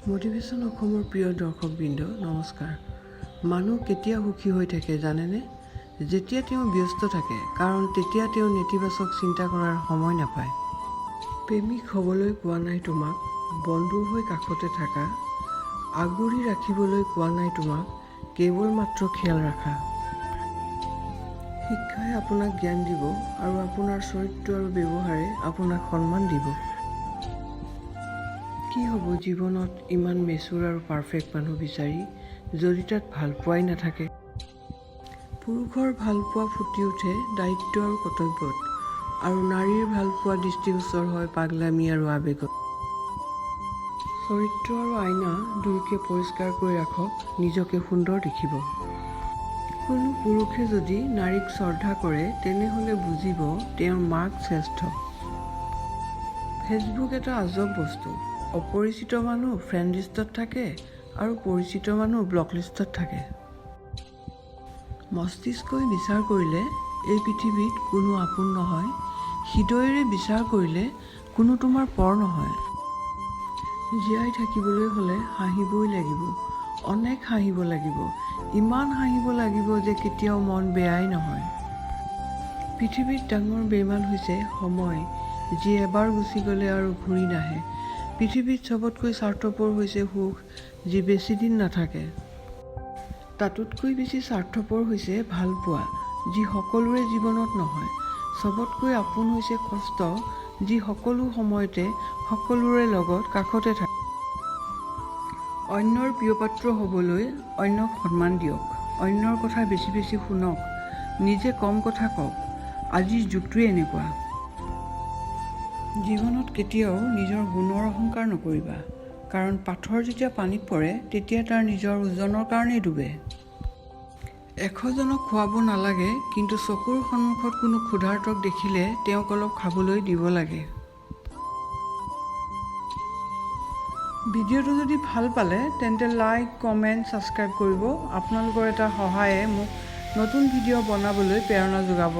মোটিভেশ্যন অসমৰ প্ৰিয় দৰ্শকবৃন্দ নমস্কাৰ। মানুহ কেতিয়া সুখী হৈ থাকে জানেনে? যেতিয়া তেওঁ ব্যস্ত থাকে, কাৰণ তেতিয়া তেওঁ নেতিবাচক চিন্তা কৰাৰ সময় নাপায়। প্ৰেমিক হ'বলৈ কোৱা নাই তোমাক, বন্ধু হৈ কাষতে থাকা। আগুৰি ৰাখিবলৈ কোৱা নাই তোমাক, কেৱল মাত্ৰ খেয়াল ৰাখা। শিক্ষাই আপোনাক জ্ঞান দিব আৰু আপোনাৰ চৰিত্ৰ আৰু ব্যৱহাৰে আপোনাক সন্মান দিব। কি হ'ব জীৱনত ইমান মেচুৰ আৰু পাৰফেক্ট মানুহ বিচাৰি, যদি তাত ভালপোৱাই নাথাকে? পুৰুষৰ ভালপোৱা ফুটি উঠে দায়িত্ব আৰু কৰ্তব্যত, আৰু নাৰীৰ ভালপোৱা দৃষ্টিগোচৰ হয় পাগলামী আৰু আৱেগত। চৰিত্ৰ আৰু আইনা দুয়োকে পৰিষ্কাৰ কৰি ৰাখক, নিজকে সুন্দৰ দেখিব। কোনো পুৰুষে যদি নাৰীক শ্ৰদ্ধা কৰে, তেনেহ'লে বুজিব তেওঁৰ মাক শ্ৰেষ্ঠ। ফেচবুক এটা আজব বস্তু। অপৰিচিত মানুহ ফ্ৰেণ্ড লিষ্টত থাকে আৰু পৰিচিত মানুহ ব্লক লিষ্টত থাকে। মস্তিষ্কই বিচাৰ কৰিলে এই পৃথিৱীত কোনো আপোন নহয়, হৃদয়েৰে বিচাৰ কৰিলে কোনো তোমাৰ পৰ নহয়। জীয়াই থাকিবলৈ হ'লে হাঁহিবই লাগিব, অনেক হাঁহিব লাগিব, ইমান হাঁহিব লাগিব যে কেতিয়াও মন বেয়াই নহয়। পৃথিৱীত ডাঙৰ বেইমান হৈছে সময়, যি এবাৰ গুচি গ'লে আৰু ঘূৰি নাহে। পৃথিৱীত চবতকৈ স্বাৰ্থপৰ হৈছে সুখ, যি বেছি দিন নাথাকে। তাতোতকৈ বেছি স্বাৰ্থপৰ হৈছে ভালপোৱা, যি সকলোৰে জীৱনত নহয়। চবতকৈ আপোন হৈছে কষ্ট, যি সকলো সময়তে সকলোৰে লগত কাষতে থাকে। অন্যৰ প্ৰিয়পাত্ৰ হ'বলৈ অন্যক সন্মান দিয়ক, অন্যৰ কথা বেছি বেছি শুনক, নিজে কম কথা কওক। আজিৰ যুগটোৱে এনেকুৱা। জীৱনত কেতিয়াও নিজৰ গুণৰ অহংকাৰ নকৰিবা, কাৰণ পাথৰ যেতিয়া পানীত পৰে তেতিয়া তাৰ নিজৰ ওজনৰ কাৰণেই ডুবে। 100 জনক খুৱাব নালাগে, কিন্তু চকুৰ সন্মুখত কোনো ক্ষুধাৰ্তক দেখিলে তেওঁক অলপ খাবলৈ দিব লাগে। ভিডিঅ'টো যদি ভাল পালে তেন্তে লাইক, কমেণ্ট, ছাবস্ক্ৰাইব কৰিব। আপোনালোকৰ এটা সহায়ে মোক নতুন ভিডিঅ' বনাবলৈ প্ৰেৰণা যোগাব।